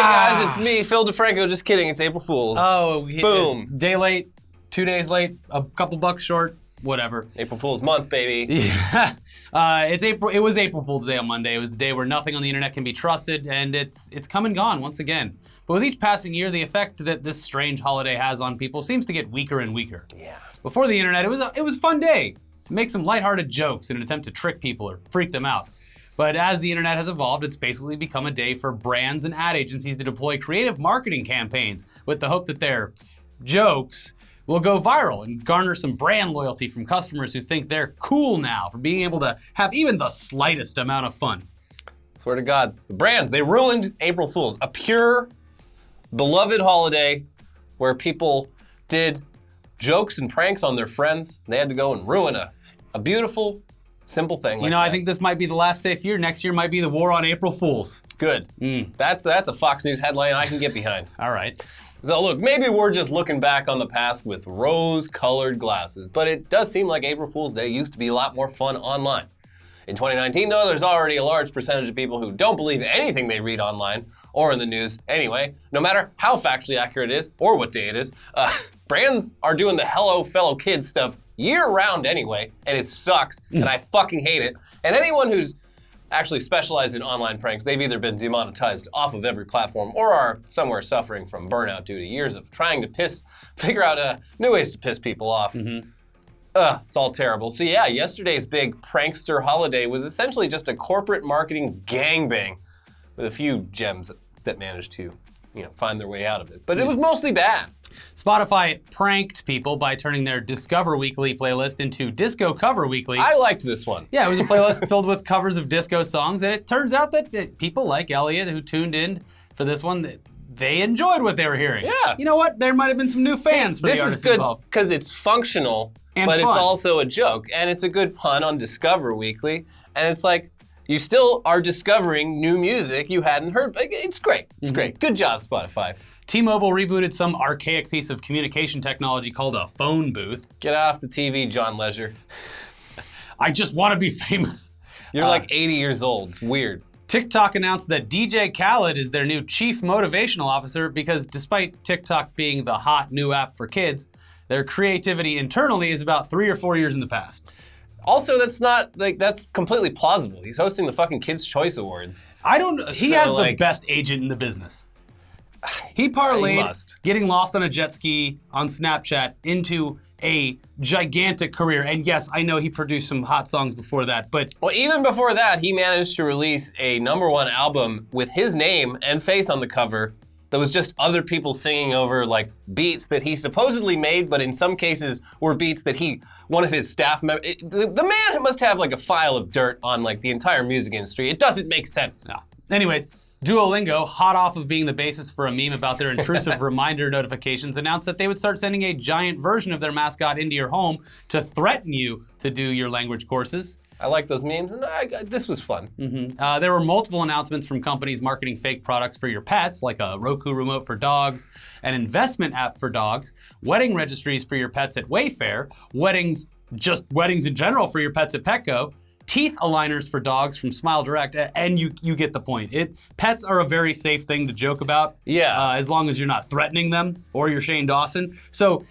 guys, it's me, Phil DeFranco. Just kidding, it's April Fool's. Oh, boom. Day late, 2 days late, a couple bucks short, whatever. April Fool's month, baby. Yeah. It was April Fool's Day on Monday. It was the day where nothing on the internet can be trusted, and it's come and gone once again. But with each passing year, the effect that this strange holiday has on people seems to get weaker and weaker. Yeah. Before the internet, it was a fun day. Make some lighthearted jokes in an attempt to trick people or freak them out. But as the internet has evolved, it's basically become a day for brands and ad agencies to deploy creative marketing campaigns with the hope that their jokes will go viral and garner some brand loyalty from customers who think they're cool now for being able to have even the slightest amount of fun. Swear to God, the brands, they ruined April Fool's, a pure, beloved holiday where people did jokes and pranks on their friends. They had to go and ruin a beautiful, simple thing like that. I think this might be the last safe year. Next year might be the war on April Fools. Good. That's a Fox News headline I can get behind. All right. So look, maybe we're just looking back on the past with rose-colored glasses, but it does seem like April Fool's Day used to be a lot more fun online. In 2019, though, there's already a large percentage of people who don't believe anything they read online or in the news anyway, no matter how factually accurate it is or what day it is. Brands are doing the hello fellow kids stuff year-round anyway, and it sucks, and I fucking hate it. And anyone who's actually specialized in online pranks, they've either been demonetized off of every platform or are somewhere suffering from burnout due to years of trying to figure out new ways to piss people off. It's all terrible. So yeah, yesterday's big prankster holiday was essentially just a corporate marketing gangbang with a few gems that managed to, find their way out of it. But it was mostly bad. Spotify pranked people by turning their Discover Weekly playlist into Disco Cover Weekly. I liked this one. Yeah, it was a playlist filled with covers of disco songs, and it turns out that people like Elliot who tuned in for this one, they enjoyed what they were hearing. Yeah. You know what? There might have been some new fans for the artists involved. This is good because it's functional, and but fun. It's also a joke, and it's a good pun on Discover Weekly, and it's like, you still are discovering new music you hadn't heard. It's great. It's great. Good job, Spotify. T-Mobile rebooted some archaic piece of communication technology called a phone booth. Get off the TV, John Leisure. I just want to be famous. You're like 80 years old. It's weird. TikTok announced that DJ Khaled is their new chief motivational officer because despite TikTok being the hot new app for kids, their creativity internally is about 3 or 4 years in the past. Also, that's completely plausible. He's hosting the fucking Kids' Choice Awards. He has the best agent in the business. He parlayed getting lost on a jet ski on Snapchat into a gigantic career. And yes, I know he produced some hot songs before that, but... Well, even before that, he managed to release a #1 album with his name and face on the cover that was just other people singing over beats that he supposedly made, but in some cases were beats that one of his staff members... The man must have a file of dirt on the entire music industry. It doesn't make sense. No. Anyways, Duolingo, hot off of being the basis for a meme about their intrusive reminder notifications, announced that they would start sending a giant version of their mascot into your home to threaten you to do your language courses. I like those memes, and this was fun. There were multiple announcements from companies marketing fake products for your pets, like a Roku remote for dogs, an investment app for dogs, wedding registries for your pets at Wayfair, weddings in general for your pets at Petco, teeth aligners for dogs from Smile Direct, and you get the point. Pets are a very safe thing to joke about, as long as you're not threatening them or you're Shane Dawson. So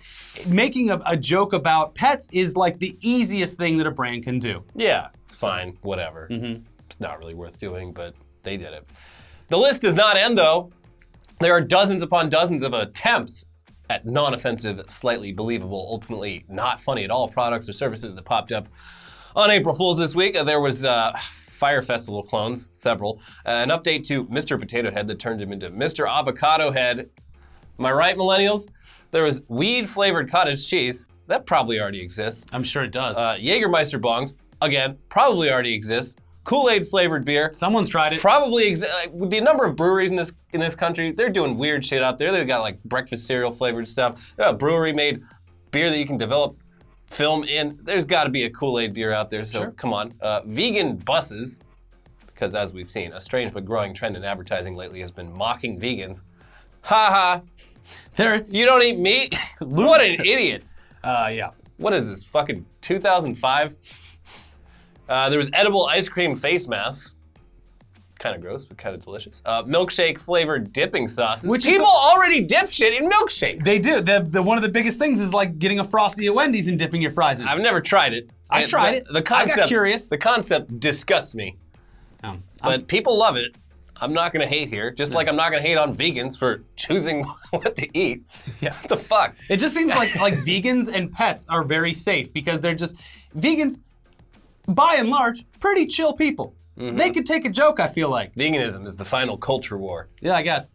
making a joke about pets is the easiest thing that a brand can do. Yeah, it's fine, whatever. It's not really worth doing, but they did it. The list does not end, though. There are dozens upon dozens of attempts at non-offensive, slightly believable, ultimately not funny at all products or services that popped up on April Fool's this week. There was Fire Festival clones, several. An update to Mr. Potato Head that turned him into Mr. Avocado Head. Am I right, millennials? There was weed-flavored cottage cheese. That probably already exists. I'm sure it does. Jägermeister bongs, again, probably already exists. Kool-Aid flavored beer. Someone's tried it. Probably with the number of breweries in this country, they're doing weird shit out there. They've got breakfast cereal flavored stuff. They got a brewery made beer that you can develop film in. There's got to be a Kool-Aid beer out there, so Come on. Vegan buses, because as we've seen, a strange but growing trend in advertising lately has been mocking vegans. Ha ha. You don't eat meat? What an idiot. Yeah. What is this, fucking 2005? There was edible ice cream face masks. Kind of gross, but kind of delicious. Milkshake flavored dipping sauces. Which people already dip shit in milkshakes. They do. One of the biggest things is like getting a Frosty at Wendy's and dipping your fries in. I've never tried it. I tried it. The concept, I got curious. The concept disgusts me. But people love it. I'm not going to hate here, just like I'm not going to hate on vegans for choosing what to eat. Yeah. What the fuck? It just seems like vegans and pets are very safe because they're just, vegans, by and large, pretty chill people. Mm-hmm. They could take a joke, I feel like. Veganism is the final culture war. Yeah, I guess.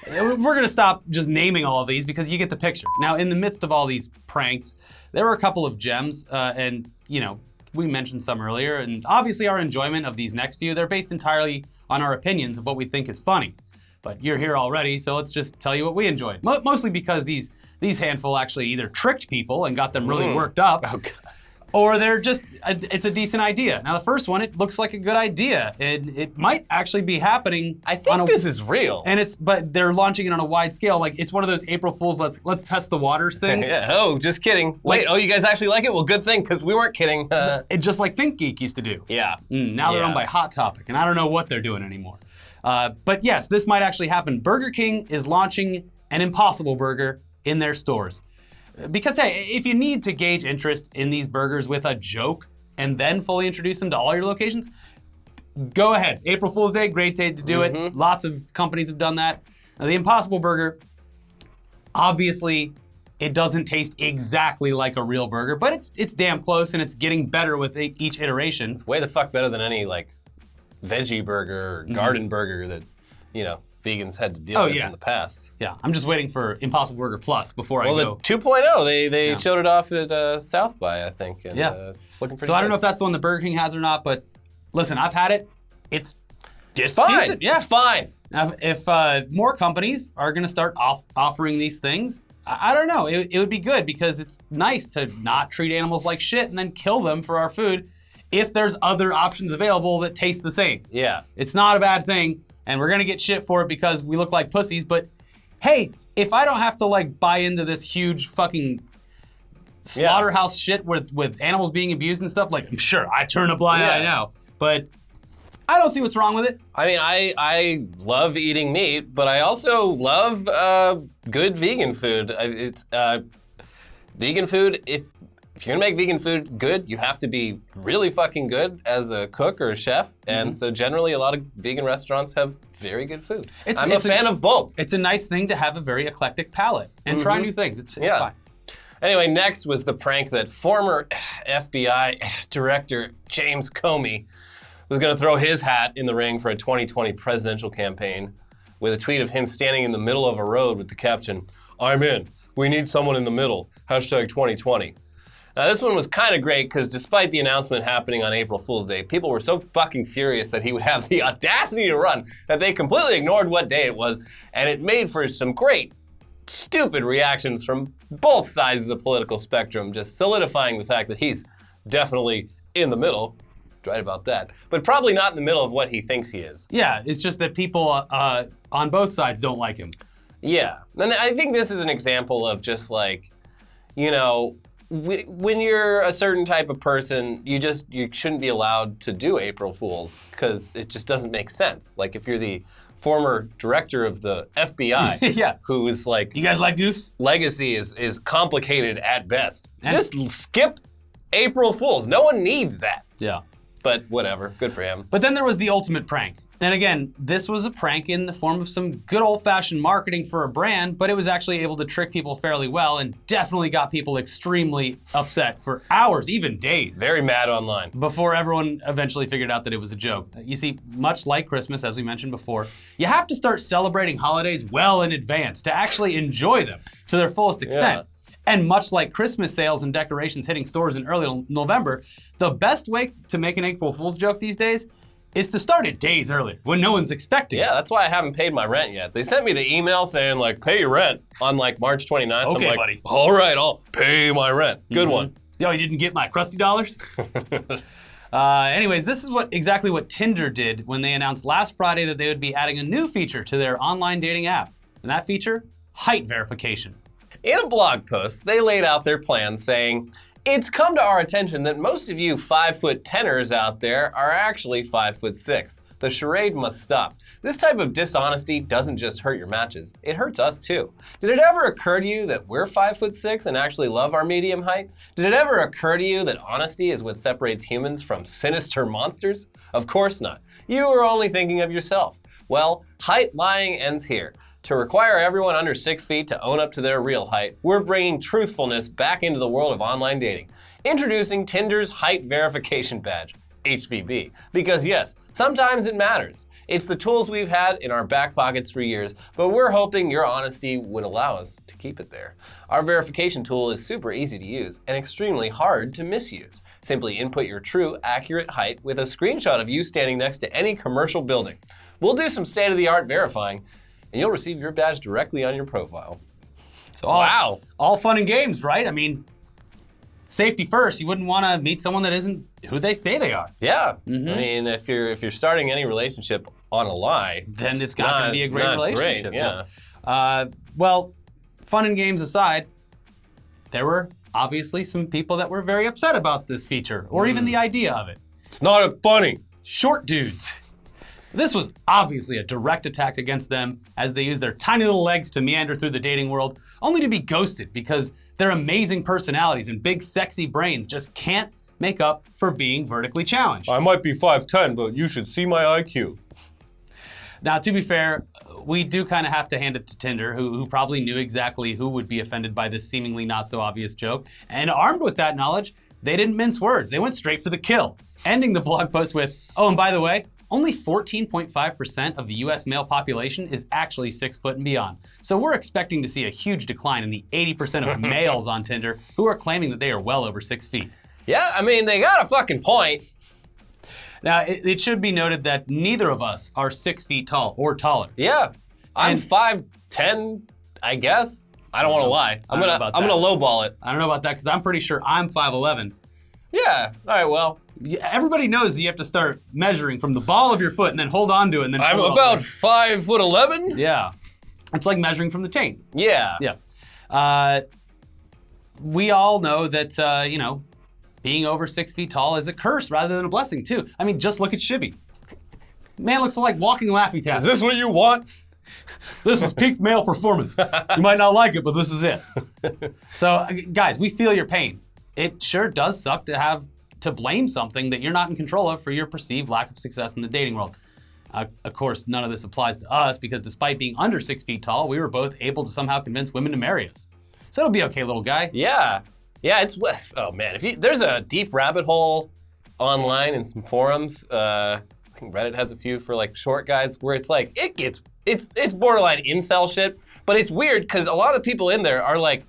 We're going to stop just naming all of these because you get the picture. Now, in the midst of all these pranks, there were a couple of gems, and, you know, we mentioned some earlier, and obviously our enjoyment of these next few, they're based entirely on our opinions of what we think is funny. But you're here already, so let's just tell you what we enjoyed. Mostly because these handful actually either tricked people and got them really worked up, or they're just, it's a decent idea. Now the first one, it looks like a good idea, and it might actually be happening. I think this is real. And but they're launching it on a wide scale. Like, it's one of those April Fool's let's test the waters things. Yeah. Oh, just kidding. Wait, you guys actually like it? Well, good thing, because we weren't kidding. It just like ThinkGeek used to do. Yeah. Now they're owned by Hot Topic, and I don't know what they're doing anymore. But yes, this might actually happen. Burger King is launching an Impossible Burger in their stores. Because, hey, if you need to gauge interest in these burgers with a joke and then fully introduce them to all your locations, go ahead. April Fool's Day, great day to do it. Lots of companies have done that. Now, the Impossible Burger, obviously, it doesn't taste exactly like a real burger, but it's damn close, and it's getting better with each iteration. It's way the fuck better than any, like, veggie burger or garden burger that, you know, vegans had to deal with in the past. Yeah, I'm just waiting for Impossible Burger Plus before I go. Well, the 2.0, they showed it off at South by, I think. And, it's looking pretty good. I don't know if that's the one that Burger King has or not, but listen, I've had it. It's fine. Decent. Yeah. It's fine. Now, if more companies are going to start offering these things, I don't know. It would be good because it's nice to not treat animals like shit and then kill them for our food if there's other options available that taste the same. Yeah. It's not a bad thing. And we're gonna get shit for it because we look like pussies, but hey, if I don't have to like buy into this huge fucking slaughterhouse shit with animals being abused and stuff, like, I'm sure I turn a blind eye now, but I don't see what's wrong with it. I mean, I love eating meat, but I also love good vegan food. Vegan food, if you're gonna make vegan food good, you have to be really fucking good as a cook or a chef. And so generally a lot of vegan restaurants have very good food. I'm a fan of both. It's a nice thing to have a very eclectic palate and try new things. It's fine. Anyway, next was the prank that former FBI Director James Comey was gonna throw his hat in the ring for a 2020 presidential campaign with a tweet of him standing in the middle of a road with the caption, "I'm in. We need someone in the middle. Hashtag 2020. Now, this one was kind of great because despite the announcement happening on April Fool's Day, people were so fucking furious that he would have the audacity to run that they completely ignored what day it was, and it made for some great, stupid reactions from both sides of the political spectrum, just solidifying the fact that he's definitely in the middle. Right about that. But probably not in the middle of what he thinks he is. Yeah, it's just that people on both sides don't like him. Yeah, and I think this is an example of just like, you know, when you're a certain type of person, you shouldn't be allowed to do April Fools because it just doesn't make sense. Like if you're the former director of the FBI, who is like, you guys like goofs? Legacy is complicated at best. Just skip April Fools. No one needs that. Yeah. But whatever, good for him. But then there was the ultimate prank. And again, this was a prank in the form of some good old-fashioned marketing for a brand, but it was actually able to trick people fairly well and definitely got people extremely upset for hours, even days. Very mad online. Before everyone eventually figured out that it was a joke. You see, much like Christmas, as we mentioned before, you have to start celebrating holidays well in advance to actually enjoy them to their fullest extent. Yeah. And much like Christmas sales and decorations hitting stores in early November, the best way to make an April Fool's joke these days is to start it days earlier when no one's expecting. Yeah, that's why I haven't paid my rent yet. They sent me the email saying like, pay your rent on like March 29th. Okay, I'm like, buddy. All right, I'll pay my rent. Good one. Yo, you didn't get my crusty dollars? Anyways, this is exactly what Tinder did when they announced last Friday that they would be adding a new feature to their online dating app. And that feature, height verification. In a blog post, they laid out their plan saying, it's come to our attention that most of you 5'10"ers out there are actually 5'6". The charade must stop. This type of dishonesty doesn't just hurt your matches, it hurts us too. Did it ever occur to you that we're 5'6" and actually love our medium height? Did it ever occur to you that honesty is what separates humans from sinister monsters? Of course not. You were only thinking of yourself. Well, height lying ends here. To require everyone under 6 feet to own up to their real height, we're bringing truthfulness back into the world of online dating. Introducing Tinder's Height Verification Badge, HVB. Because yes, sometimes it matters. It's the tools we've had in our back pockets for years, but we're hoping your honesty would allow us to keep it there. Our verification tool is super easy to use and extremely hard to misuse. Simply input your true, accurate height with a screenshot of you standing next to any commercial building. We'll do some state-of-the-art verifying, and you'll receive your badge directly on your profile. So all fun and games, right? I mean, safety first. You wouldn't want to meet someone that isn't who they say they are. Yeah. I mean, if you're starting any relationship on a lie, then it's not going to be a great relationship. Great, yeah. Well, fun and games aside, there were obviously some people that were very upset about this feature, or even the idea of it. It's not funny. Short dudes. This was obviously a direct attack against them as they used their tiny little legs to meander through the dating world, only to be ghosted because their amazing personalities and big sexy brains just can't make up for being vertically challenged. I might be 5'10", but you should see my IQ. Now, to be fair, we do kind of have to hand it to Tinder, who probably knew exactly who would be offended by this seemingly not so obvious joke. And armed with that knowledge, they didn't mince words. They went straight for the kill, ending the blog post with, oh, and by the way, only 14.5% of the US male population is actually 6 foot and beyond. So we're expecting to see a huge decline in the 80% of males on Tinder who are claiming that they are well over 6 feet. Yeah, I mean, they got a fucking point. Now, it should be noted that neither of us are 6 feet tall or taller. Yeah, I'm 5'10", I guess. I don't want to lie. I'm gonna lowball it. I don't know about that because I'm pretty sure I'm 5'11". Yeah, all right, well. Everybody knows that you have to start measuring from the ball of your foot and then hold on to it and then I'm about 5'11". Yeah. It's like measuring from the taint. Yeah. Yeah. We all know that, being over 6 feet tall is a curse rather than a blessing, too. I mean, just look at Shibby. Man looks like walking Laffy Taffy. Is this what you want? This is peak male performance. You might not like it, but this is it. So, guys, we feel your pain. It sure does suck to have to blame something that you're not in control of for your perceived lack of success in the dating world. Of course, none of this applies to us because despite being under 6 feet tall, we were both able to somehow convince women to marry us. So it'll be okay, little guy. Yeah. Yeah, oh man, there's a deep rabbit hole online in some forums. I think Reddit has a few for like short guys where it's like, it's borderline incel shit, but it's weird because a lot of the people in there are like,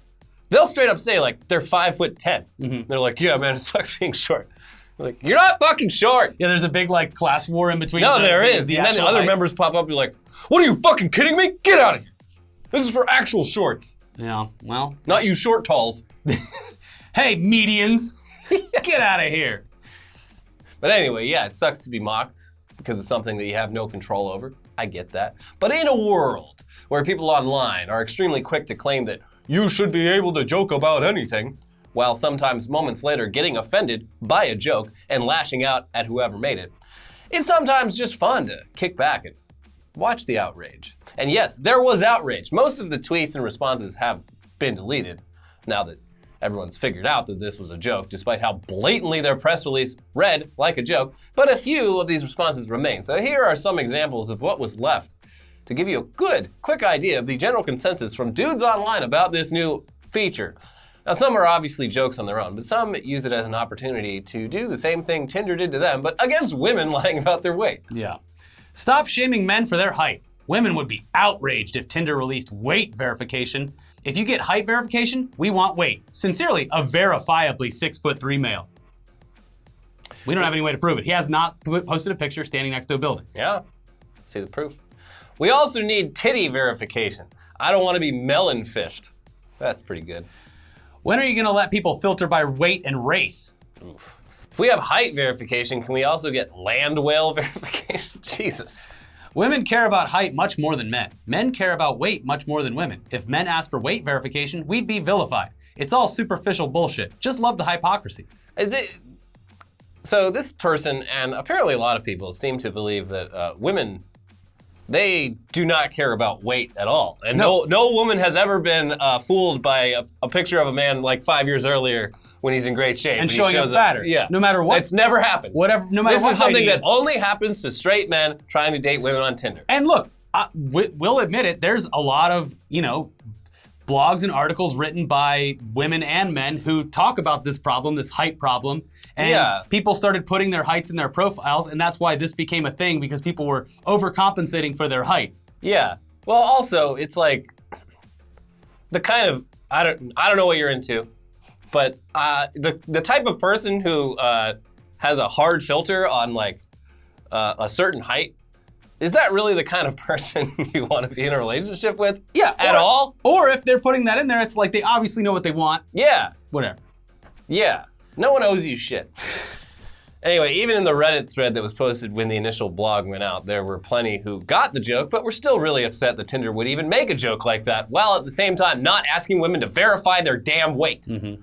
they'll straight up say like they're 5'10". Mm-hmm. They're like, yeah, man, it sucks being short. Like, you're not fucking short. Yeah, there's a big like class war in between. No, there is. And then other members pop up. You're like, what are you fucking kidding me? Get out of here. This is for actual shorts. Yeah, well. Not you short talls. Hey, medians, get out of here. But anyway, yeah, it sucks to be mocked because it's something that you have no control over. I get that. But in a world where people online are extremely quick to claim that you should be able to joke about anything, while sometimes moments later getting offended by a joke and lashing out at whoever made it, it's sometimes just fun to kick back and watch the outrage. And yes, there was outrage. Most of the tweets and responses have been deleted now that everyone's figured out that this was a joke, despite how blatantly their press release read like a joke. But a few of these responses remain. So here are some examples of what was left to give you a good, quick idea of the general consensus from dudes online about this new feature. Now, some are obviously jokes on their own, but some use it as an opportunity to do the same thing Tinder did to them, but against women lying about their weight. Yeah. Stop shaming men for their height. Women would be outraged if Tinder released weight verification. If you get height verification, we want weight. Sincerely, a verifiably 6'3" male. We don't have any way to prove it. He has not posted a picture standing next to a building. Yeah, let's see the proof. We also need titty verification. I don't want to be melon fished. That's pretty good. When are you gonna let people filter by weight and race? Oof. If we have height verification, can we also get land whale verification? Jesus. Women care about height much more than men. Men care about weight much more than women. If men asked for weight verification, we'd be vilified. It's all superficial bullshit. Just love the hypocrisy. So this person, and apparently a lot of people, seem to believe that women, they do not care about weight at all. And no woman has ever been fooled by a picture of a man like 5 years earlier when he's in great shape. And showing up fatter. Yeah. No matter what. It's never happened. No matter this what is something height he that is. only happens to straight men trying to date women on Tinder. And look, we'll admit it, there's a lot of, blogs and articles written by women and men who talk about this problem, this height problem. And people started putting their heights in their profiles, and that's why this became a thing, because people were overcompensating for their height. Yeah. Well, also, it's like the kind of, I don't know what you're into, but the type of person who has a hard filter on like a certain height, is that really the kind of person you want to be in a relationship with? Yeah. At all? Or if they're putting that in there, it's like they obviously know what they want. Yeah. Whatever. Yeah. No one owes you shit. Anyway, even in the Reddit thread that was posted when the initial blog went out, there were plenty who got the joke, but were still really upset that Tinder would even make a joke like that, while at the same time not asking women to verify their damn weight. Mm-hmm.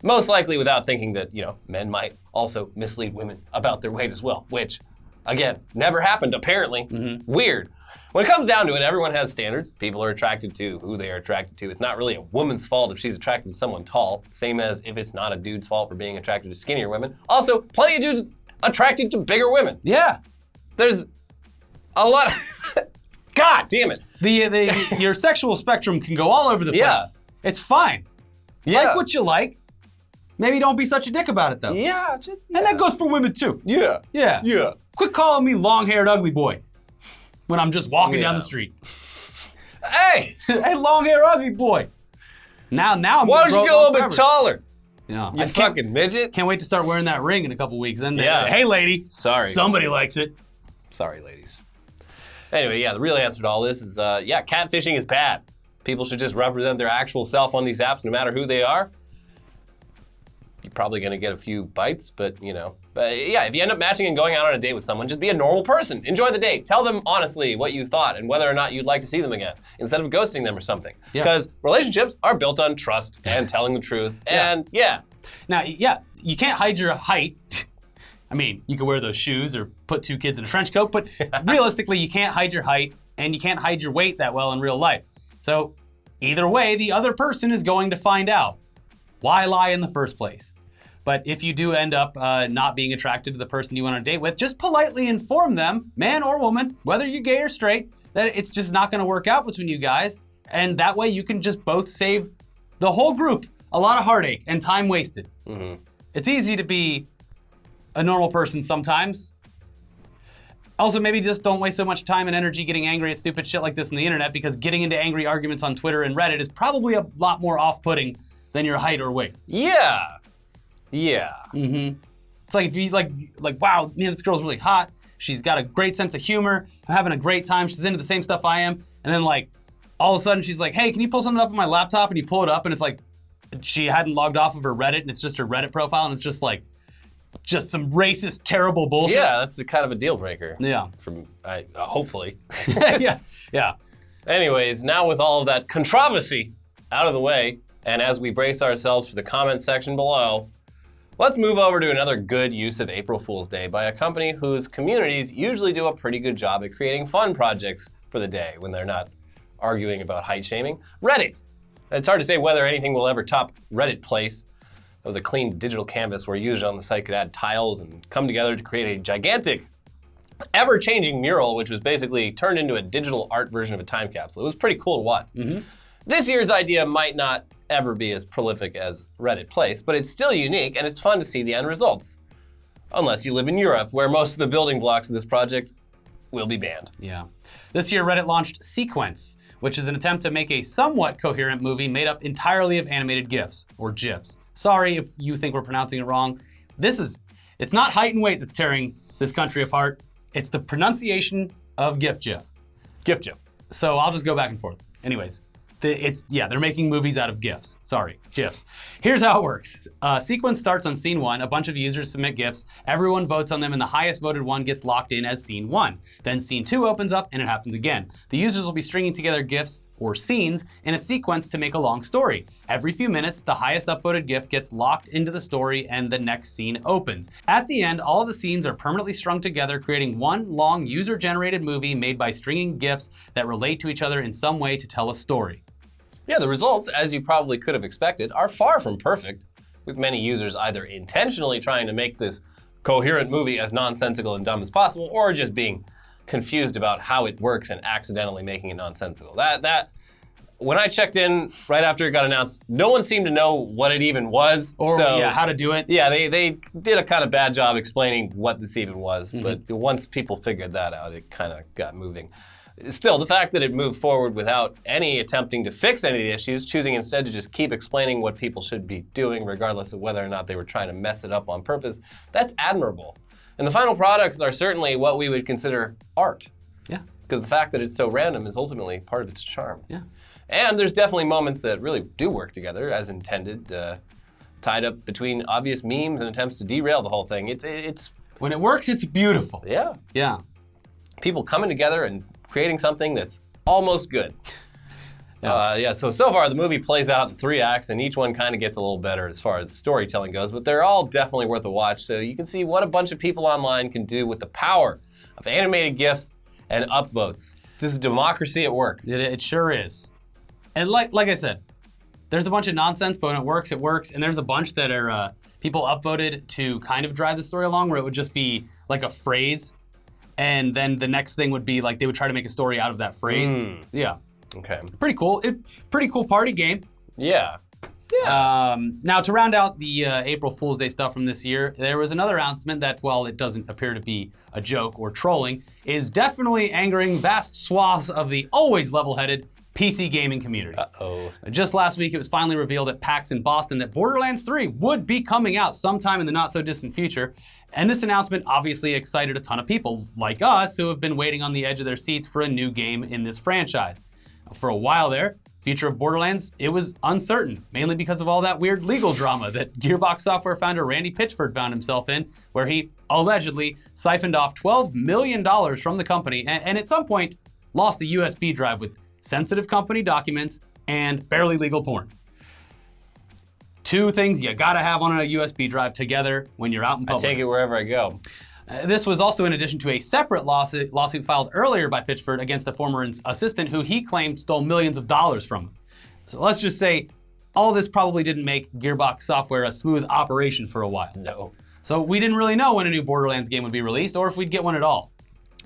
Most likely without thinking that, men might also mislead women about their weight as well, which, again, never happened, apparently. Mm-hmm. Weird. When it comes down to it, everyone has standards. People are attracted to who they are attracted to. It's not really a woman's fault if she's attracted to someone tall, same as if it's not a dude's fault for being attracted to skinnier women. Also, plenty of dudes attracted to bigger women. Yeah. There's a lot of... God damn it. Your sexual spectrum can go all over the place. Yeah. It's fine. Yeah. Like what you like. Maybe don't be such a dick about it, though. Yeah. And that goes for women, too. Yeah. Yeah. Yeah. Quit calling me long-haired ugly boy when I'm just walking down the street. Hey! Hey, long-haired ugly boy. Now I'm Why don't you get a little bit taller? You You fucking midget. Can't wait to start wearing that ring in a couple weeks. Then, Yeah. Hey, lady. Sorry. Somebody likes it. Sorry, ladies. Anyway, yeah, the real answer to all this is, catfishing is bad. People should just represent their actual self on these apps, no matter who they are. You're probably going to get a few bites, but if you end up matching and going out on a date with someone, just be a normal person. Enjoy the date. Tell them honestly what you thought and whether or not you'd like to see them again, instead of ghosting them or something. Because relationships are built on trust and telling the truth, and Now, you can't hide your height. I mean, you can wear those shoes or put two kids in a trench coat, but realistically, you can't hide your height, and you can't hide your weight that well in real life. So either way, the other person is going to find out. Why lie in the first place? But if you do end up not being attracted to the person you want to date with, just politely inform them, man or woman, whether you're gay or straight, that it's just not going to work out between you guys. And that way you can just both save the whole group a lot of heartache and time wasted. Mm-hmm. It's easy to be a normal person sometimes. Also, maybe just don't waste so much time and energy getting angry at stupid shit like this on the internet, because getting into angry arguments on Twitter and Reddit is probably a lot more off-putting than your height or weight. Yeah. Mm-hmm. It's like if you like, wow, man, this girl's really hot. She's got a great sense of humor. I'm having a great time. She's into the same stuff I am. And then all of a sudden she's like, hey, can you pull something up on my laptop? And you pull it up and it's like, she hadn't logged off of her Reddit and it's just her Reddit profile and it's just some racist, terrible bullshit. Yeah, that's a kind of a deal breaker. Yeah. Hopefully. Yeah. Anyways, now with all of that controversy out of the way, and as we brace ourselves for the comment section below, let's move over to another good use of April Fool's Day by a company whose communities usually do a pretty good job at creating fun projects for the day when they're not arguing about height shaming. Reddit. It's hard to say whether anything will ever top Reddit Place. It was a clean digital canvas where users on the site could add tiles and come together to create a gigantic, ever-changing mural, which was basically turned into a digital art version of a time capsule. It was pretty cool to watch. Mm-hmm. This year's idea might not ever be as prolific as Reddit Place, but it's still unique and it's fun to see the end results. Unless you live in Europe, where most of the building blocks of this project will be banned. Yeah. This year, Reddit launched Sequence, which is an attempt to make a somewhat coherent movie made up entirely of animated GIFs, or GIFs. Sorry if you think we're pronouncing it wrong. It's not height and weight that's tearing this country apart. It's the pronunciation of GIF. GIF. So I'll just go back and forth. Anyways. They're making movies out of GIFs. Sorry, GIFs. Here's how it works. Sequence starts on scene 1. A bunch of users submit GIFs. Everyone votes on them, and the highest voted one gets locked in as scene 1. Then scene 2 opens up, and it happens again. The users will be stringing together GIFs or scenes in a sequence to make a long story. Every few minutes, the highest upvoted GIF gets locked into the story and the next scene opens. At the end, all of the scenes are permanently strung together, creating one long user-generated movie made by stringing GIFs that relate to each other in some way to tell a story. Yeah, the results, as you probably could have expected, are far from perfect, with many users either intentionally trying to make this coherent movie as nonsensical and dumb as possible, or just being confused about how it works and accidentally making it nonsensical. When I checked in right after it got announced, no one seemed to know what it even was. Or how to do it. Yeah, they did a kind of bad job explaining what this even was, but once people figured that out, it kind of got moving. Still, the fact that it moved forward without any attempting to fix any of the issues, choosing instead to just keep explaining what people should be doing regardless of whether or not they were trying to mess it up on purpose, that's admirable. And the final products are certainly what we would consider art. Yeah. Because the fact that it's so random is ultimately part of its charm. Yeah. And there's definitely moments that really do work together as intended, tied up between obvious memes and attempts to derail the whole thing. It's When it works, it's beautiful. Yeah. Yeah. People coming together and creating something that's almost good. So far the movie plays out in 3 acts, and each one kind of gets a little better as far as storytelling goes, but they're all definitely worth a watch, so you can see what a bunch of people online can do with the power of animated GIFs and upvotes. This is democracy at work. It sure is. And like I said, there's a bunch of nonsense, but when it works, and there's a bunch that are people upvoted to kind of drive the story along, where it would just be like a phrase, and then the next thing would be like they would try to make a story out of that phrase. Yeah. Okay. Pretty cool. Pretty cool party game. Yeah. Now, to round out the April Fool's Day stuff from this year, there was another announcement that, while it doesn't appear to be a joke or trolling, is definitely angering vast swaths of the always level-headed PC gaming community. Uh-oh. Just last week, it was finally revealed at PAX in Boston that Borderlands 3 would be coming out sometime in the not-so-distant future. And this announcement obviously excited a ton of people, like us, who have been waiting on the edge of their seats for a new game in this franchise. For a while there, the future of Borderlands, it was uncertain, mainly because of all that weird legal drama that Gearbox Software founder Randy Pitchford found himself in, where he allegedly siphoned off $12 million from the company and at some point lost a USB drive with sensitive company documents and barely legal porn. 2 things you gotta have on a USB drive together when you're out in public. I take it wherever I go. This was also in addition to a separate lawsuit filed earlier by Pitchford against a former assistant who he claimed stole millions of dollars from him. So let's just say all this probably didn't make Gearbox Software a smooth operation for a while. No. So we didn't really know when a new Borderlands game would be released or if we'd get one at all.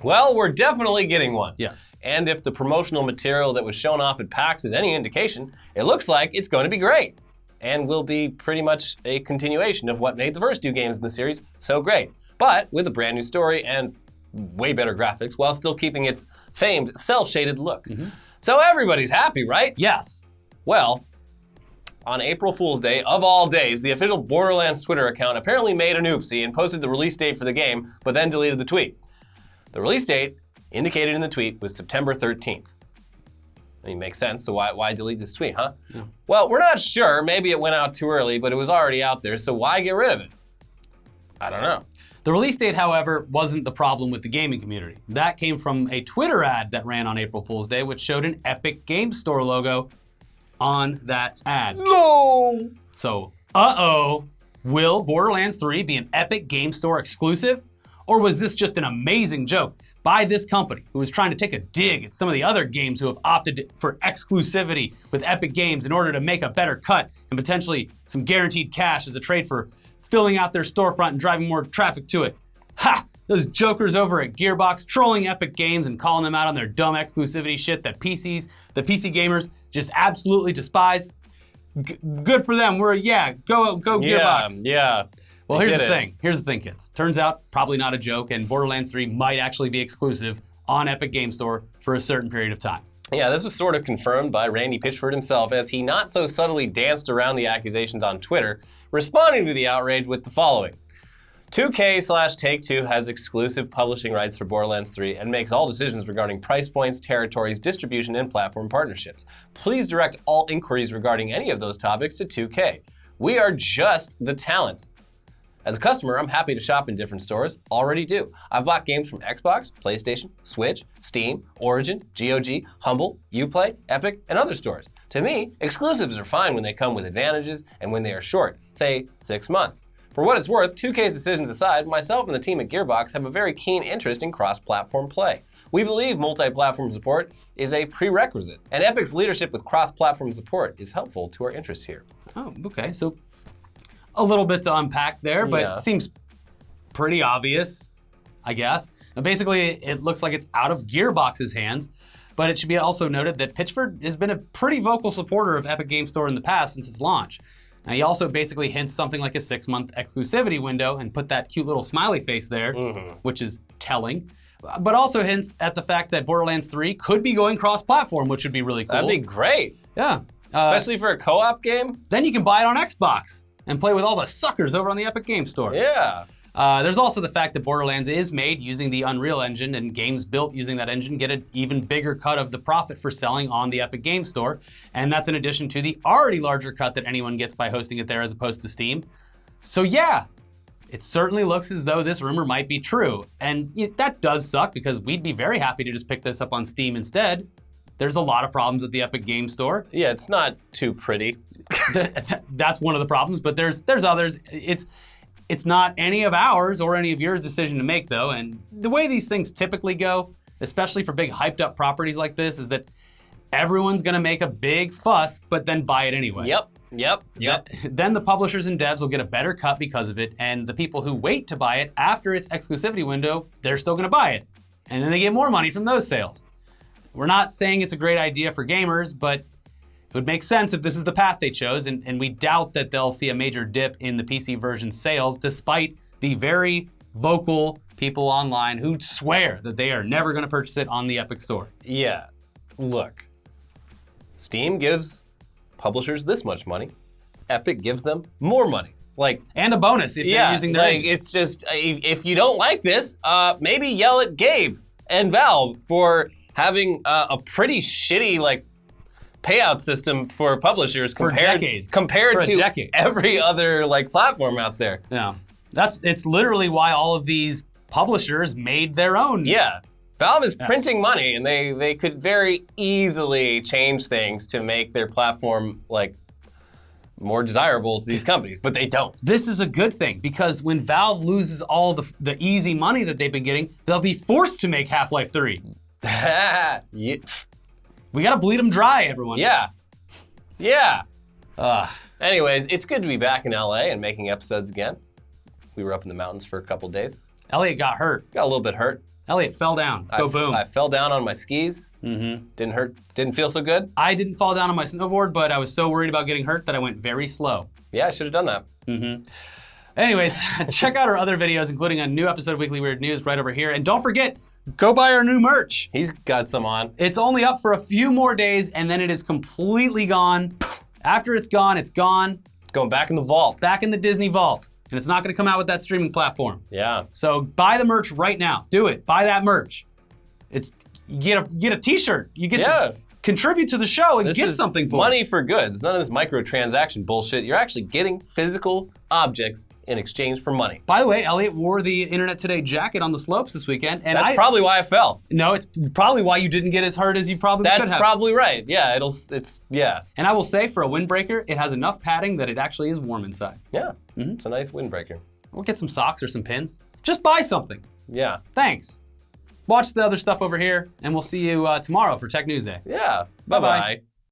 Well, we're definitely getting one. Yes. And if the promotional material that was shown off at PAX is any indication, it looks like it's going to be great. And will be pretty much a continuation of what made the first 2 games in the series so great. But with a brand new story and way better graphics while still keeping its famed cel-shaded look. So everybody's happy, right? Yes. Well, on April Fool's Day, of all days, the official Borderlands Twitter account apparently made an oopsie and posted the release date for the game, but then deleted the tweet. The release date indicated in the tweet was September 13th. I mean, makes sense, so why delete this tweet, huh? Yeah. Well, we're not sure. Maybe it went out too early, but it was already out there, so why get rid of it? I don't know. The release date, however, wasn't the problem with the gaming community. That came from a Twitter ad that ran on April Fool's Day, which showed an Epic Games Store logo on that ad. No! So, will Borderlands 3 be an Epic Games Store exclusive? Or was this just an amazing joke by this company who was trying to take a dig at some of the other games who have opted for exclusivity with Epic Games in order to make a better cut and potentially some guaranteed cash as a trade for filling out their storefront and driving more traffic to it? Ha! Those jokers over at Gearbox trolling Epic Games and calling them out on their dumb exclusivity shit that the PC gamers just absolutely despise. Good for them. Go Gearbox. Yeah. Well, here's the thing, kids. Turns out, probably not a joke, and Borderlands 3 might actually be exclusive on Epic Game Store for a certain period of time. Yeah, this was sort of confirmed by Randy Pitchford himself as he not so subtly danced around the accusations on Twitter, responding to the outrage with the following. 2K/Take-Two has exclusive publishing rights for Borderlands 3 and makes all decisions regarding price points, territories, distribution, and platform partnerships. Please direct all inquiries regarding any of those topics to 2K. We are just the talent. As a customer, I'm happy to shop in different stores, already do. I've bought games from Xbox, PlayStation, Switch, Steam, Origin, GOG, Humble, Uplay, Epic, and other stores. To me, exclusives are fine when they come with advantages and when they are short, say 6 months. For what it's worth, 2K's decisions aside, myself and the team at Gearbox have a very keen interest in cross-platform play. We believe multi-platform support is a prerequisite, and Epic's leadership with cross-platform support is helpful to our interests here. Oh, okay. So a little bit to unpack there, but Yeah. seems pretty obvious, I guess. Now, basically, it looks like it's out of Gearbox's hands, but it should be also noted that Pitchford has been a pretty vocal supporter of Epic Game Store in the past since its launch. Now, he also basically hints something like a 6-month exclusivity window and put that cute little smiley face there, which is telling. But also hints at the fact that Borderlands 3 could be going cross-platform, which would be really cool. That'd be great. Yeah. Especially for a co-op game. Then you can buy it on Xbox and play with all the suckers over on the Epic Game Store. Yeah. There's also the fact that Borderlands is made using the Unreal Engine, and games built using that engine get an even bigger cut of the profit for selling on the Epic Game Store. And that's in addition to the already larger cut that anyone gets by hosting it there as opposed to Steam. So yeah, it certainly looks as though this rumor might be true. And that does suck because we'd be very happy to just pick this up on Steam instead. There's a lot of problems with the Epic Game Store. Yeah, it's not too pretty. That's one of the problems, but there's others. It's not any of ours or any of yours decision to make, though. And the way these things typically go, especially for big hyped up properties like this, is that everyone's gonna make a big fuss, but then buy it anyway. Yep. Then the publishers and devs will get a better cut because of it, and the people who wait to buy it after its exclusivity window, they're still gonna buy it. And then they get more money from those sales. We're not saying it's a great idea for gamers, but it would make sense if this is the path they chose, and we doubt that they'll see a major dip in the PC version sales, despite the very vocal people online who swear that they are never gonna purchase it on the Epic Store. Yeah. Look, Steam gives publishers this much money. Epic gives them more money. And a bonus if they're using their engine. It's just, if you don't like this, maybe yell at Gabe and Valve for having a pretty shitty, payout system for publishers compared to every other platform out there. Yeah, it's literally why all of these publishers made their own. Yeah, Valve is printing money, and they could very easily change things to make their platform more desirable to these companies, but they don't. This is a good thing because when Valve loses all the easy money that they've been getting, they'll be forced to make Half-Life 3. Yeah. We gotta bleed them dry, everyone. Yeah. Anyways, it's good to be back in LA and making episodes again. We were up in the mountains for a couple days. Elliot got hurt. Got a little bit hurt. Elliot fell down. Boom. I fell down on my skis. Didn't hurt. Didn't feel so good. I didn't fall down on my snowboard, but I was so worried about getting hurt that I went very slow. Yeah, I should have done that. Anyways, check out our other videos, including a new episode of Weekly Weird News right over here. And don't forget, go buy our new merch. He's got some on. It's only up for a few more days, and then it is completely gone. After it's gone, it's gone. Going back in the vault. Back in the Disney vault. And it's not gonna come out with that streaming platform. Yeah. So buy the merch right now. Do it. Buy that merch. You get a t-shirt. You get to contribute to the show and get something for money it. for goods. None of this microtransaction bullshit. You're actually getting physical objects in exchange for money. By the way, Elliot wore the Internet Today jacket on the slopes this weekend. And that's probably why I fell. No, it's probably why you didn't get as hurt as you probably could have. That's probably right. Yeah, yeah. And I will say, for a windbreaker, it has enough padding that it actually is warm inside. Yeah, it's a nice windbreaker. We'll get some socks or some pins. Just buy something. Yeah. Thanks. Watch the other stuff over here, and we'll see you tomorrow for Tech News Day. Yeah. Bye-bye.